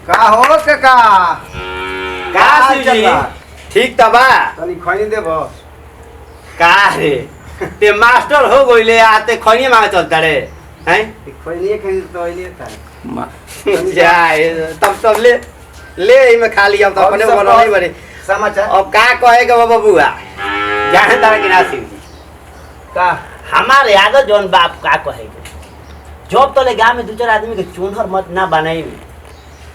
का हो काका का शिवजी ठीक त बा तनी खैनी देबो का रे ते मास्टर हो गइले आते खैनी मांगे चलता रे हैं खैनी खैनी तो अहिले था जाए तब ले इमे खा लिया अब अपने बोला नहीं बड़े समाचार अब का कहेगा बाबा बुआ जाने तारा कि ना शिवजी का हमारे आगे जोन बाप का कहेगा जब तले गांव में दो चार आदमी के चूनहर मत ना बनाई में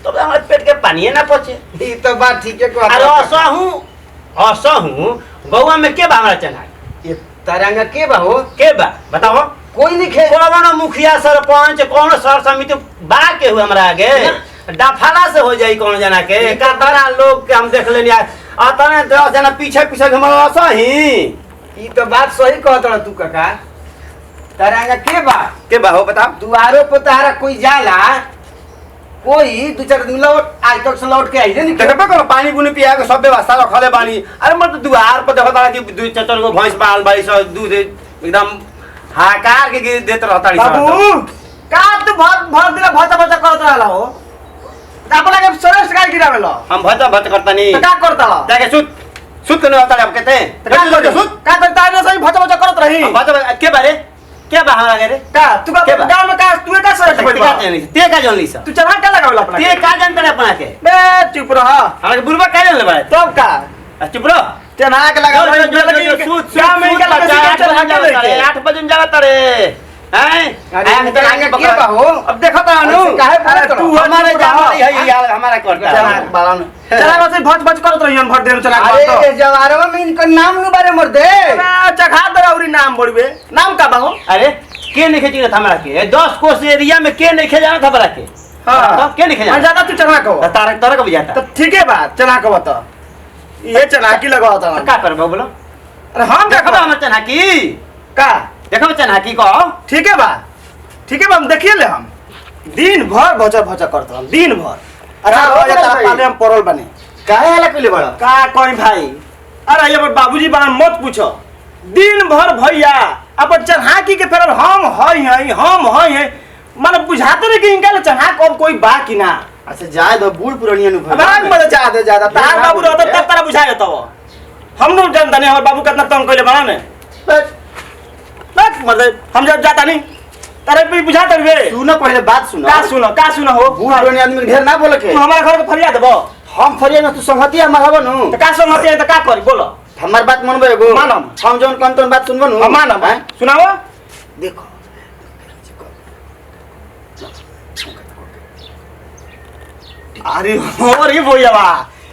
तो हमारे पेट के पानी ना पचे ई तो बात ठीक है को अरे ऐसा हूँ गौवा में के बा हमरा चना ये तरंगा के बा हो के बा बताओ कोई नहीं खे कौन मुखिया सरपंच कौन सर समिति बा के हुए हमरा आगे डफाला से हो जाई कौन जना के कतरा लोग के हम देख लेनी अतने 10 जना पीछे पीछे घुमल ऐसा ही ई तो बात सही कहत रह तू काका तरंगा के बा हो बताओ दुआरो पे तारा कोई जाला कोई दो चार दिन लौट आज तक से लौट के आई नहीं देखबे करो पानी पुनी पिया के सब व्यवस्था रखले बानी अरे मत दुआर पर देखता कि दू चार गो भैंस बाल बाड़ी सब दूध एकदम हाकार के गिर देत रहता बाबू का तू भर दिन भचा करत रहला हो अपना के सरस गाय गिरावेलो हम भचा करता नहीं तो का करता जाके सुत के नहीं होता अब कहते का कर सुत का करता है सही भचा करत रही हम भचा के बारे क्या बाहर लगे रे का तू का गांव में का तू का सरस ते का जानली सब तू चढ़ा का लगावेला अपना ते का जानते रे अपना के बे चुप रह हमरा बुरबा का जानले बा तो का चुप रह चढ़ा के लगावेला सुत क्या में का लगा 8 बजे जावत रे हैं अरे तरंगा के बा हो अब देखो तो अनु काहे तू हमारे जावत है यार हमारा करता चला बालन चला से भच करत रहियन भर देर चला अरे जवारवा में इनका नाम न बारे मर दे चखा दरौरी नाम बोलबे नाम का बाहो अरे के नहीं खेची था हमरा के 10 कोस एरिया में के नहीं खे जाना था हमरा के हां तो के नहीं खे जाना ज्यादा तू चढ़ा को तारा को बुझाता तो ठीक है बात चढ़ा को बता ये चढ़ा की लगाओ था का करबो बोलो अरे हम देखो हम चना की का देखो चना की को ठीक है बा हम देखिए ले हम दिन भर भचा करत हम दिन भर अरे बजे तारा पाले हम परल बने काहे वाला कइले बड़ा का कोई भाई अरे ये बाबूजी बड़ा मत पूछो दिन भर भैया अपन चढ़ाकी के फेर हम हई माने बुझाते रे कि इनका ले चढ़ा कब कोई बा कि ना अच्छा जाए दो बूढ़ पुरानिया नु भाग मत ज्यादा तार बाबू रहत तब तारा बुझाए तब हम नो जानता नहीं हमर बाबू कितना तंग कइले बना ने बस मतलब हम जब जाता नहीं तारे पे बुझाते रे सुनो पहले बात सुनो का सुनो हो बूढ़ पुरानिया आदमी ढेर ना बोले के तू हमारा घर के फरिया देबो हम फरिया ना तू संगतिया मारबो नु तो का संगति है तो का करी बोलो हमार बात मानबो एगो मानम हम जोन कौन तोन बात सुनबो नु मानम सुनाओ देखो अरे अरे भैया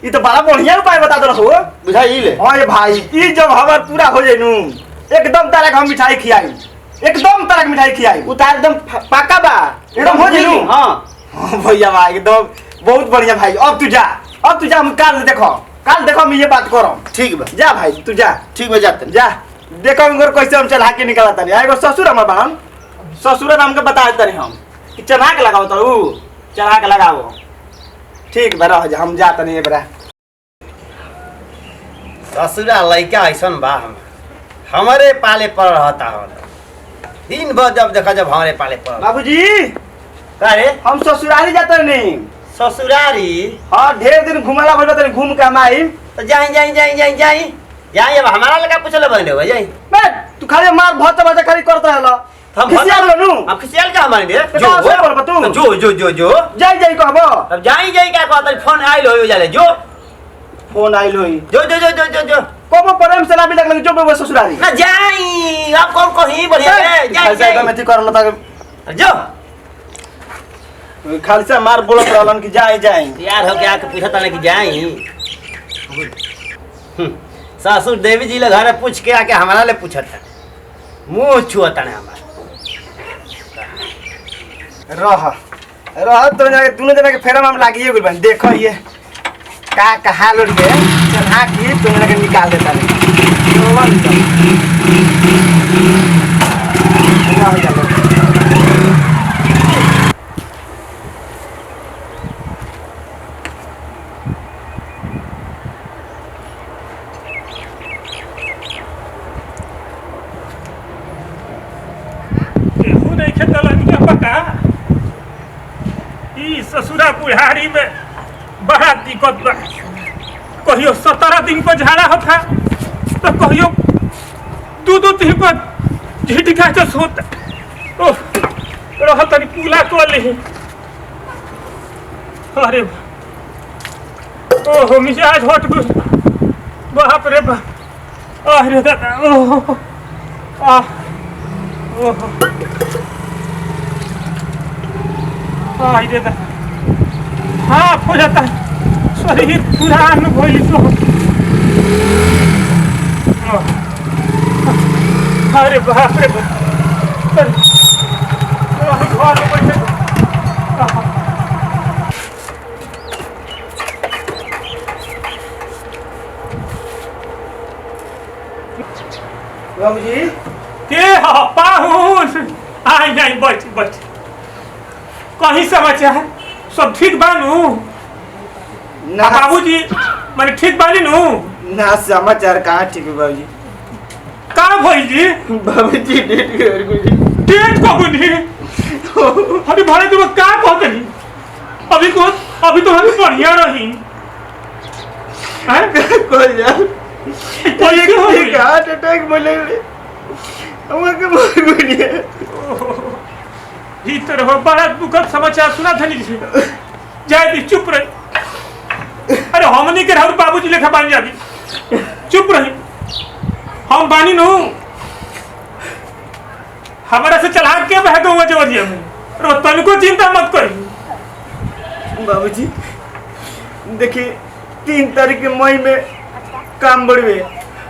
ये तो बड़ा बढ़िया उपाय बता दो हो बुझाई ले ओए भाई ई जब हमार पूरा हो जाई नु एकदम तरह हम मिठाई खियाई एकदम तरह की मिठाई खियाई उतार एकदम पक्का बा एकदम हो जाई नु हां भैया भाई एकदम बहुत बढ़िया भाई अब तू जा हम काल देखो हम ये बात करो ठीक बा जा भाई तू जा ठीक बा जाते जा देखो उनकर कैसे हम चढ़ा के निकलता नहीं एगो ससुर हमर बहन ससुर नाम के बता देते हम कि चढ़ा के लगाओ तो चढ़ा के लगाओ ठीक बा रह जा हम जात नहीं बरा ससुरा लइका ऐसन बा हमारे पाले पर रहता हो दिन भर जब देखा जब हमारे पाले पर बाबूजी अरे हम ससुरारी जाते नहीं ससुरारी हाँ ढेर दिन घुमाला बोल तनी घूम के हम आई तो जाई अब हमारा लगा पूछले बने हो जाई बे तू खाली मार भत खाली करत रहला हम खिसियाल नु अब खिसियाल का हमारे दे जो बोल तू जो जाई कहबो अब जाई क्या कहत फोन आइल हो जाले जो फोन आइल होई जो कोबो प्रेम से लाबी लगल जो बे ससुरारी ना जाई अब कौन कहीं बढ़िया है जाई में करला त जो खाली से मार बोलत रहलन कि जाई यार हो क्या के पूछता नहीं कि जाई ससुर देवी जी ले घर पूछ के आके हमारा ले पूछता मुंह छुअता ने हमारा रह तो जाके दोनों जना के फेरा में लागिए गेल बन देखो ये का कहा लोग के चढ़ा के तुम लोग निकाल देता पका ससुरा बुढ़ारी में बड़ा दिक्कत बा। कहियो 17 दिन को झाड़ा होता तो कहियो 2 दिन को झिटका से सोता। ओह रह तनी पूला कर ले। अरे ओहो मिजाज हट गई। बाप रे बाप। अरे दादा ओह ओहो रे दादा। हाँ हो जाता है शरीर पुरान भइल तो। अरे बाप रे बाप। घर बैठे बाबूजी के पाहुन आई आई बैठ बैठ। कहीं समाचार सब ठीक बानू? ना बाबूजी मैंने ठीक बानी नू? ना समाचार कहाँ ठीक है बाबूजी। का भइल जी? बाबूजी डेट कर गुजी। डेट कब नी? अभी भरे तुम का कहतनी? अभी तो हम बढ़िया रही हैं? कोई यार कोई के हो ठीक हार्ट अटैक बोले हम के मर गई। ई तरह बड़ा दुखद समाचार सुना था जी। जाए दी चुप रही। अरे हमनी के राहुल बाबूजी लेखा बानी जाबी। चुप रही। हम बानी नु हमारा से चला के बह दूंगा जवरिया में। रो तनको चिंता मत करी। बाबूजी देखिए 3 तारीख के मई में काम बढ़वे।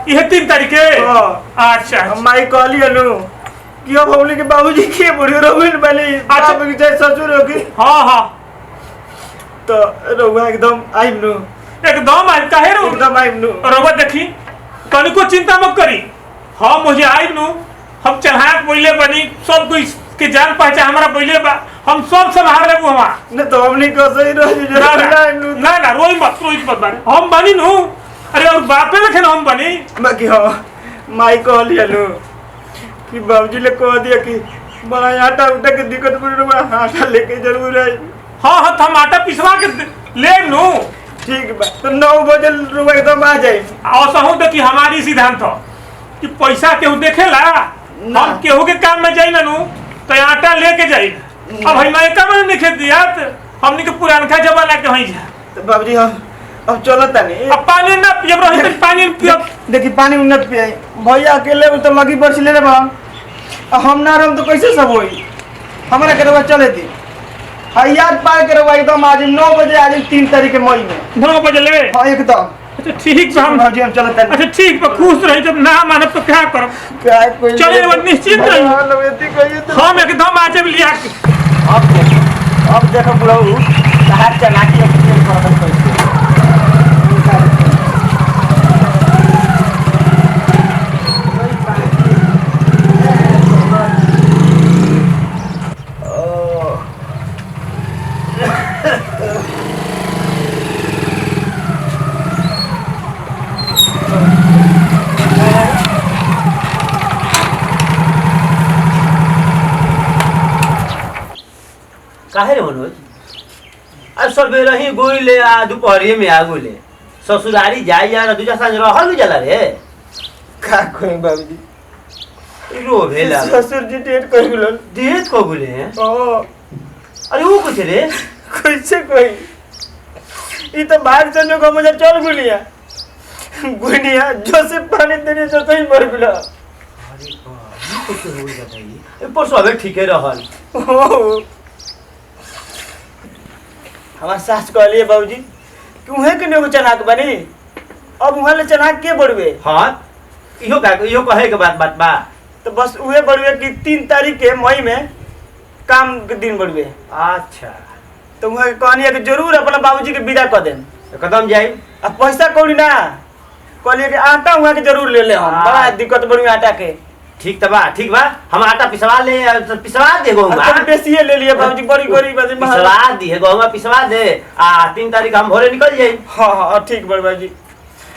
यह 3 तारीख के? अच्छा हम माई कहली हनु कि अब हमने के बाबूजी के बढ़ियो रोबिन वाली बाप के चाहे ससुर हो की। हाँ हाँ तो रोवा एकदम आइम नु। एकदम आई काहे रो? एकदम आइम नु। रोबा देखी तनिको चिंता मत करी। हम मुझे आई नु हम चढ़ाक बोले बनी सब कुछ के जान पहचान हमारा बोले बा। हम सब संभाल लेबू हवा। न तो हमने को सही रह ना रोई मत बारे। हम बनी नु। अरे और बापे लखे हम बनी बाकी हाँ माई कहली हनु कि बाबूजी ले कह दिया कि बड़ा आटा उटा के दिक्कत पड़ रहा आटा लेके जरूर आई। हाँ हाँ हम आटा पिसवा के ले नु। ठीक बा तो 9 बजे रुपए एकदम आ जाए। और सहू देखी हमारी सिद्धांत हो कि पैसा केहू देखेला हम केहू के काम में जाई ना नु तो आटा लेके जाई। अब भाई मैं का मैंने लिखे दिया हमनी के पुरानका जमाना के हई जा। तो बाबूजी हम अब चलता नहीं। अब पानी ना पियब रही तो पानी पियब। देखी पानी उन्नत पियाई भैया अकेले तो लगी बरस ले बा। हम ना रहम तो कैसे सब होई। हमारा के रवा चले दी याद पाए के रवा एकदम आज 9 बजे आज 3 तारीख के मई में 9 बजे ले। हाँ एकदम। अच्छा ठीक बा हम बाबूजी हम चलता नहीं। अच्छा ठीक बा खुश रही जब ना मानब तो क्या करब। क्या कोई चले वो निश्चित रही। हां लवेती कहिए तो हम एकदम आज लिया के अब देखो बुढ़ऊ कहां चला के एक्सप्लेन करत कैसे। काहे रे मनोज? आज सवेरे ही गोइले आ दोपहरिए में आ गोइले ससुरारी जाई यार दूजा सांझ रहल जाला रे। का कोई बाबूजी रो भेला ससुर जी डेट कर गेलन। डेट को बोले हैं? ओ अरे वो कुछ रे कैसे कोई ई तो बाहर से जो मुझे चल गुलिया गुनिया जोसेफ पानी देने से सही मर गेला। अरे बाप कुछ हो जाता है। पर सब ठीक है रहल। ओ हमार सास कहलिए बाबूजी कि उहे के नेगो चनाक बनी। अब उहाँ ले चनाक के बढ़वे। हां इहो कहे के बात बा। तो बस उहे बढ़वे कि 3 तारीख के मई में काम के दिन बढ़वे। अच्छा तो उहाँ कहनी है कि जरूर अपना बाबूजी के विदा कर देन। कदम जाई अब पैसा कौड़ी ना कहलिए कि आटा उहाँ के जरूर ले ले हम। बड़ा दिक्कत बढ़वे आटा के। ठीक बा हम आटा पिसवा ले पिसवा दे गहुमा। बेसिए ले लिए बाबूजी बड़ी गरीब बाजी पिसवा दी है गहुमा पिसवा दे आ 3 तारीख हम भोरे निकल जाई। हां ठीक बा बाबूजी।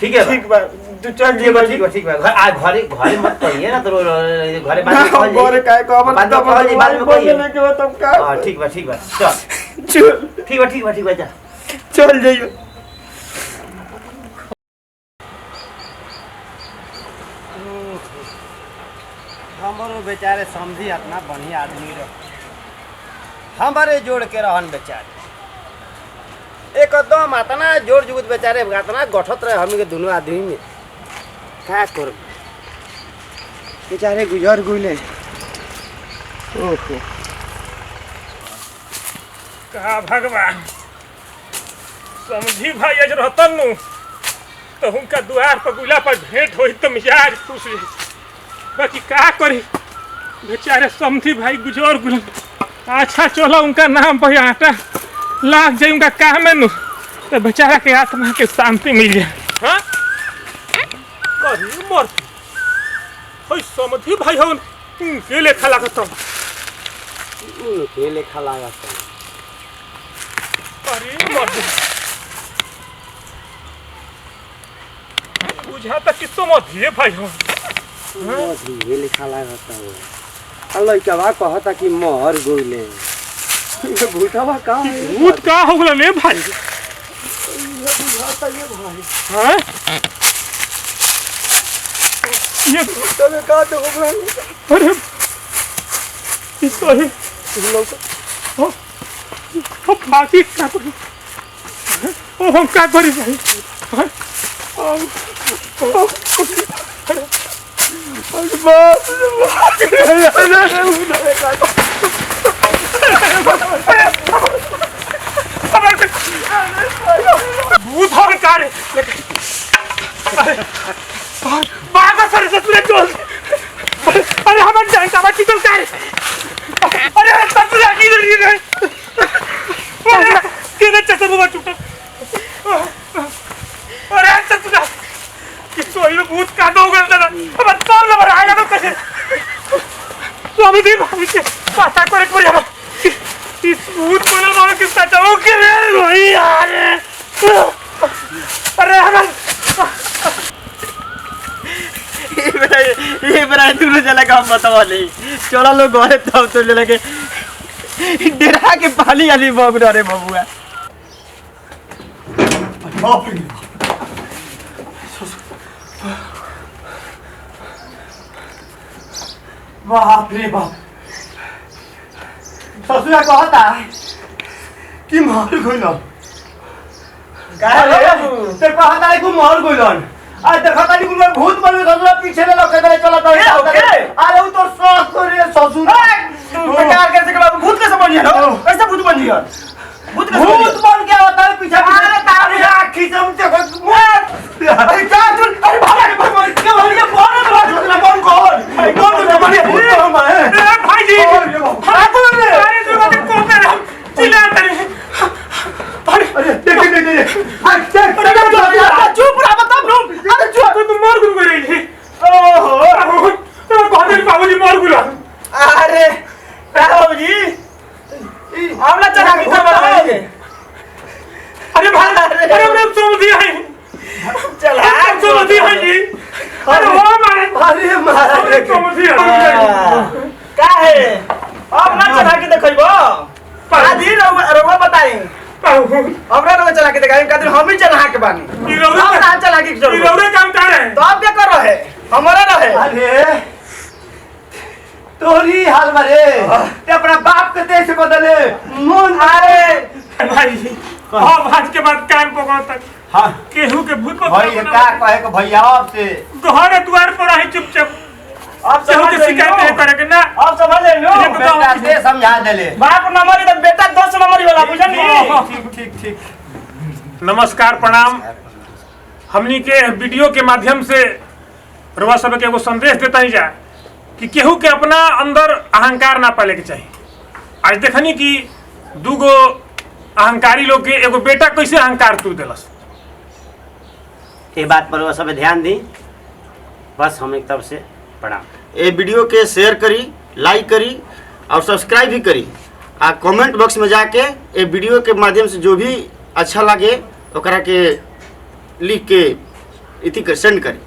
ठीक है ठीक बा तू चल जी बाबूजी। ठीक बा घरे मत कहिए ना तो घरे बात घरे काहे कहब बाद में कहिए के तब का। हां ठीक बा चल चल ठीक बा जा चल जाइए। हमारो बेचारे समझी इतना बढ़िया आदमी रह हमारे जोड़ के रहन बेचारे एकदम इतना जोड़ जुगत बेचारे इतना गठत रहे हम के दोनों आदमी में क्या कर बेचारे गुजर गुले। ओहो कहा भगवान समझी भाई आज रहतन नु तो उनका द्वार पर गुला पर भेंट होई तो मिजाज खुश रही। बाकी क्या करी बेचारे समझी भाई गुजर गुल। अच्छा चलो उनका नाम पर आटा लाग जाए उनका काम है नु तो बेचारा के आत्मा के शांति मिल जाए। हाँ करी मरती होई समझी भाई हो के लेखा लागत के लेखा लागत अरे मरती बुझा तक कि समझिए भाई हो ये लिखा लागत है लइकवा कहता कि मर गइले भूतवा का भूत का हो गला ले भाई हाँ ये तबे का तो हो गइल। अरे इस तो है ओ बाकी का तो ओ हम का करी भाई हाँ भूत और कार बागा सर ससुरे चल अरे हमारे जान का बाकी चल कार अरे ससुरे की नहीं है अरे किने चक्कर में चुटा अरे ससुरे किसको ये भूत का दो गल ना अब सब लग रहा है तो कैसे तो अभी भी भाभी के पता करे को यार इस भूत को ना मारो किसका चाहो के रे भाई यार अरे हम ये बड़ा दूर चला काम बतावा नहीं चलो लोग घरे तब तो ले लगे डेरा के पानी आली बबुआ रे बबुआ। बाप रे बाप ससुरा कहता कि मर गइल ते कहता है कि मर गइल आज देखता नहीं कुल भूत बन ससुरा पीछे ले लगे दे चला तो अरे वो तो ससुर बेकार कैसे के भूत कैसे बन गया कैसे भूत बन गया भूत बन क्या होता है पीछे अरे तारे आँखी से मुझे अरे क्या तू अरे भागा रे भगवान क्या हो गया कौन कौन भूत ए भाई जी अरे तू मत को कर चिल्ला तेरे अरे देख चुप रहा बता तुम अरे जो तू मर गुल गई है ओहो तो कहते बाबूजी मर गुल अरे बाबूजी हमला चढ़ा के कर रहे अरे भाई अरे मैं समझ दिया है चला समझ दिया है जी अरे वो मारे अरे मारे समझ दिया का है अब ना चढ़ा के देखइबो आधी रोवा बताई हमरा रोवा चला के देखाई कादिर हम ही चढ़ा के बानी हम ना चला के जरूर रौरे काम कर रहे तो आप क्या कर रहे हमारा रहे अरे तोरी हाल मरे ते अपना बाप के देश बदले मन अरे भाई अब आज के बाद कान पकड़ता हां केहू के भूत भाई ये का कहे के भैया आप से घर द्वार पर रही चुपचाप अब केहू समझ के शिकायत नहीं करे के ना अब समझ ले लो बेटा से समझा देले बाप नंबर तो बेटा 10 नंबर वाला बुझनी ठीक ठीक ठीक नमस्कार प्रणाम हमनी के वीडियो के माध्यम से रवा सब के एगो संदेश देता ही जा कि केहू के अपना अंदर अहंकार ना पाले के चाहिए। आज देखनी कि दूगो अहंकारी लोग के एगो बेटा कैसे अहंकार तू दिलस ये बात पर वो सब ध्यान दी बस हम एक तरफ से प्रणाम। ये वीडियो के शेयर करी लाइक करी और सब्सक्राइब भी करी आ कमेंट बॉक्स में जाके ये वीडियो के माध्यम से जो भी अच्छा लगे ओकरा के लिख के इति कर सेंड करी।